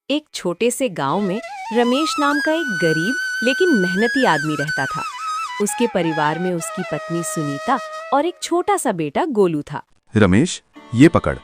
एक छोटे से गांव में रमेश नाम का एक गरीब लेकिन मेहनती आदमी रहता था। उसके परिवार में उसकी पत्नी सुनीता और एक छोटा सा बेटा गोलू था। रमेश, ये पकड़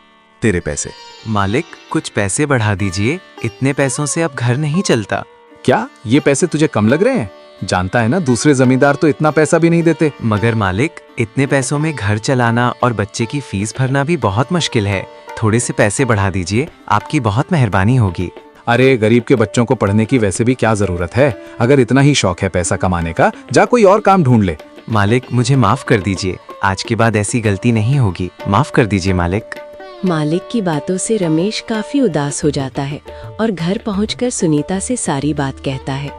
तेरे पैसे। मालिक, कुछ पैसे बढ़ा दीजिए, इतने पैसों से अब घर नहीं चलता। क्या ये पैसे तुझे कम लग रहे हैं? जानता है ना, दूसरे जमींदार तो इतना पैसा भी नहीं देते। मगर मालिक, इतने पैसों में घर चलाना और बच्चे की फीस भरना भी बहुत मुश्किल है। थोड़े से पैसे बढ़ा दीजिए, आपकी बहुत मेहरबानी होगी। अरे, गरीब के बच्चों को पढ़ने की वैसे भी क्या जरूरत है? अगर इतना ही शौक है पैसा कमाने का, जा कोई और काम ढूंढ ले। मालिक, मुझे माफ कर दीजिए, आज के बाद ऐसी गलती नहीं होगी। माफ कर दीजिए मालिक। मालिक की बातों से रमेश काफी उदास हो जाता है और घर पहुंचकर सुनीता से सारी बात कहता है।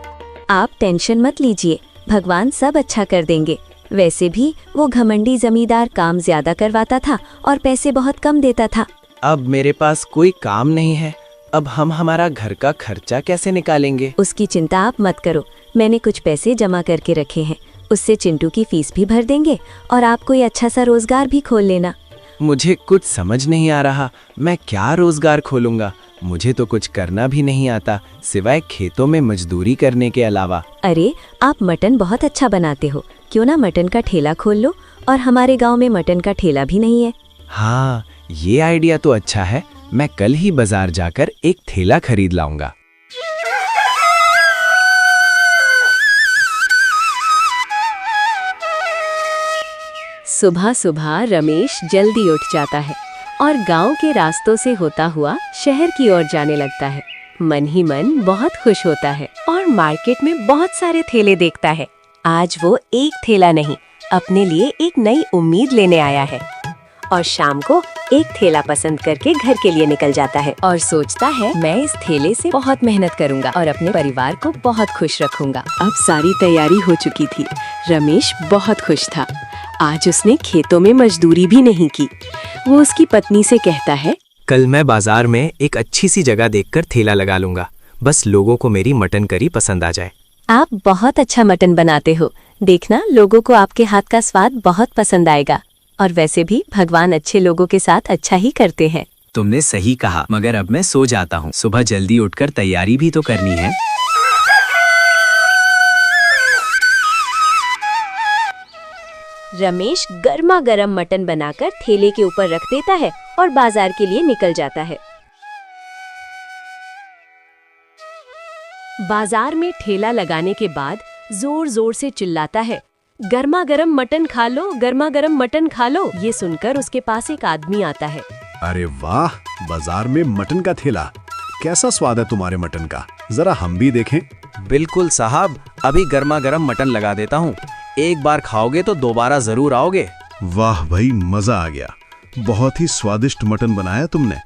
आप टेंशन मत लीजिए, भगवान सब अच्छा कर देंगे। वैसे भी वो घमंडी जमींदार काम ज्यादा करवाता था और पैसे बहुत कम देता था। अब मेरे पास कोई काम नहीं है, अब हम हमारा घर का खर्चा कैसे निकालेंगे? उसकी चिंता आप मत करो, मैंने कुछ पैसे जमा करके रखे हैं, उससे चिंटू की फीस भी भर देंगे और आप कोई अच्छा सा रोजगार भी खोल लेना। मुझे कुछ समझ नहीं आ रहा, मैं क्या रोजगार खोलूंगा? मुझे तो कुछ करना भी नहीं आता, सिवाय खेतों में मजदूरी करने के अलावा। अरे, आप मटन बहुत अच्छा बनाते हो, क्यों ना मटन का ठेला खोल लो? और हमारे गांव में मटन का ठेला भी नहीं है। हाँ, ये आइडिया तो अच्छा है, मैं कल ही बाजार जाकर एक ठेला खरीद लाऊंगा। सुबह सुबह रमेश जल्दी उठ जाता है और गांव के रास्तों से होता हुआ शहर की ओर जाने लगता है। मन ही मन बहुत खुश होता है और मार्केट में बहुत सारे ठेले देखता है। आज वो एक ठेला नहीं, अपने लिए एक नई उम्मीद लेने आया है और शाम को एक ठेला पसंद करके घर के लिए निकल जाता है और सोचता है, मैं इस ठेले से बहुत मेहनत करूंगा और अपने परिवार को बहुत खुश रखूंगा। अब सारी तैयारी हो चुकी थी। रमेश बहुत खुश था। आज उसने खेतों में मजदूरी भी नहीं की। वो उसकी पत्नी से कहता है, कल मैं बाजार में एक अच्छी सी जगह देखकर ठेला लगा लूंगा, बस लोगों को मेरी मटन करी पसंद आ जाए। आप बहुत अच्छा मटन बनाते हो, देखना लोगों को आपके हाथ का स्वाद बहुत पसंद आएगा। और वैसे भी भगवान अच्छे लोगों के साथ अच्छा ही करते हैं। तुमने सही कहा, मगर अब मैं सो जाता हूँ, सुबह जल्दी उठकर तैयारी भी तो करनी है। रमेश गर्मा गर्म मटन बनाकर ठेले के ऊपर रख देता है और बाजार के लिए निकल जाता है। बाजार में ठेला लगाने के बाद जोर जोर से चिल्लाता है, गर्मा गर्म मटन खा लो, गर्मा गर्म मटन खा लो। ये सुनकर उसके पास एक आदमी आता है। अरे वाह, बाजार में मटन का ठेला, कैसा स्वाद है तुम्हारे मटन का, जरा हम भी देखें। बिल्कुल साहब, अभी गर्मा गर्म मटन लगा देता हूँ, एक बार खाओगे तो दोबारा जरूर आओगे। वाह भाई, मजा आ गया, बहुत ही स्वादिष्ट मटन बनाया तुमने।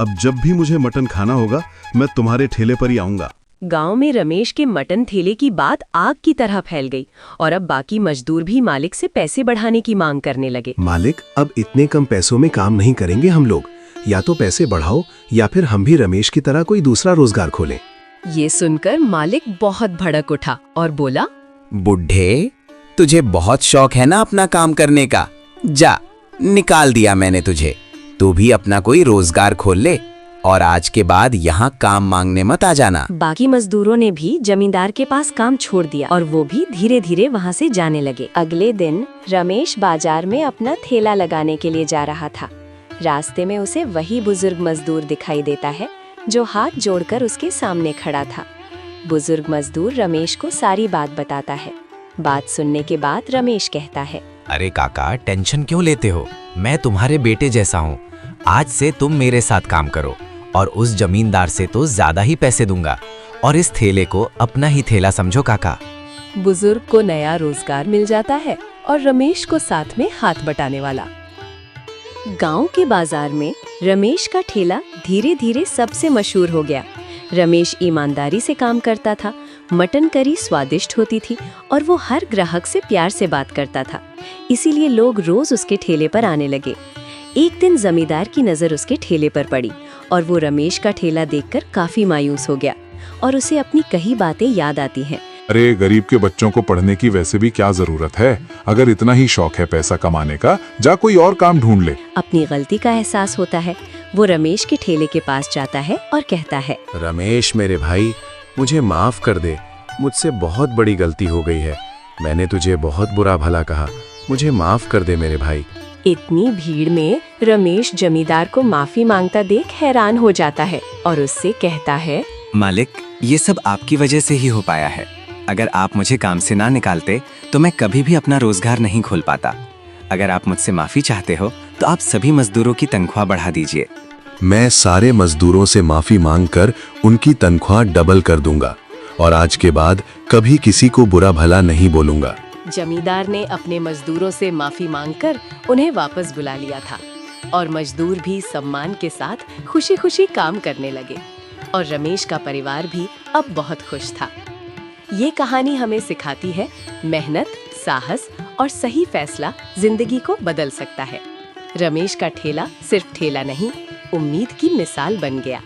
अब जब भी मुझे मटन खाना होगा मैं तुम्हारे ठेले पर ही आऊंगा। गांव में रमेश के मटन ठेले की बात आग की तरह फैल गई और अब बाकी मजदूर भी मालिक से पैसे बढ़ाने की मांग करने लगे। मालिक, अब इतने कम पैसों में काम नहीं करेंगे हम लोग, या तो पैसे बढ़ाओ या फिर हम भी रमेश की तरह कोई दूसरा रोजगार खोलें। ये सुनकर मालिक बहुत भड़क उठा और बोला, बुढ़े, तुझे बहुत शौक है ना अपना काम करने का, जा, निकाल दिया मैंने तुझे, तू भी अपना कोई रोजगार खोल ले और आज के बाद यहाँ काम मांगने मत आ जाना। बाकी मजदूरों ने भी जमींदार के पास काम छोड़ दिया और वो भी धीरे धीरे वहाँ से जाने लगे। अगले दिन रमेश बाजार में अपना ठेला लगाने के लिए जा रहा था। रास्ते में उसे वही बुजुर्ग मजदूर दिखाई देता है जो हाथ जोड़कर उसके सामने खड़ा था। बुजुर्ग मजदूर रमेश को सारी बात बताता है। बात सुनने के बाद रमेश कहता है, अरे काका, टेंशन क्यों लेते हो, मैं तुम्हारे बेटे जैसा हूँ। आज से तुम मेरे साथ काम करो और उस जमींदार से तो ज्यादा ही पैसे दूंगा और इस ठेले को अपना ही ठेला समझो काका। बुजुर्ग को नया रोजगार मिल जाता है और रमेश को साथ में हाथ बटाने वाला। गांव के बाजार में रमेश का ठेला धीरे धीरे सबसे मशहूर हो गया। रमेश ईमानदारी से काम करता था, मटन करी स्वादिष्ट होती थी और वो हर ग्राहक से प्यार से बात करता था, इसीलिए लोग रोज उसके ठेले पर आने लगे। एक दिन जमींदार की नजर उसके ठेले पर पड़ी और वो रमेश का ठेला देखकर काफी मायूस हो गया और उसे अपनी कई बातें याद आती हैं। अरे, गरीब के बच्चों को पढ़ने की वैसे भी क्या जरूरत है, अगर इतना ही शौक है पैसा कमाने का, जा कोई और काम ढूंढ ले। अपनी गलती का एहसास होता है। वो रमेश के ठेले के पास जाता है और कहता है, रमेश मेरे भाई, मुझे माफ कर दे, मुझसे बहुत बड़ी गलती हो गई है। मैंने तुझे बहुत बुरा भला कहा, मुझे माफ कर दे मेरे भाई। इतनी भीड़ में रमेश जमींदार को माफी मांगता देख हैरान हो जाता है और उससे कहता है, मालिक, ये सब आपकी वजह से ही हो पाया है। अगर आप मुझे काम से ना निकालते तो मैं कभी भी अपना रोजगार नहीं खोल पाता। अगर आप मुझसे माफी चाहते हो तो आप सभी मजदूरों की तनख्वाह बढ़ा दीजिए। मैं सारे मजदूरों से माफी मांगकर उनकी तनख्वाह डबल कर दूंगा और आज के बाद कभी किसी को बुरा भला नहीं बोलूंगा। जमींदार ने अपने मजदूरों से माफी मांगकर उन्हें वापस बुला लिया था और मजदूर भी सम्मान के साथ खुशी खुशी काम करने लगे और रमेश का परिवार भी अब बहुत खुश था। ये कहानी हमें सिखाती है, मेहनत, साहस और सही फैसला जिंदगी को बदल सकता है। रमेश का ठेला सिर्फ ठेला नहीं, उम्मीद की मिसाल बन गया।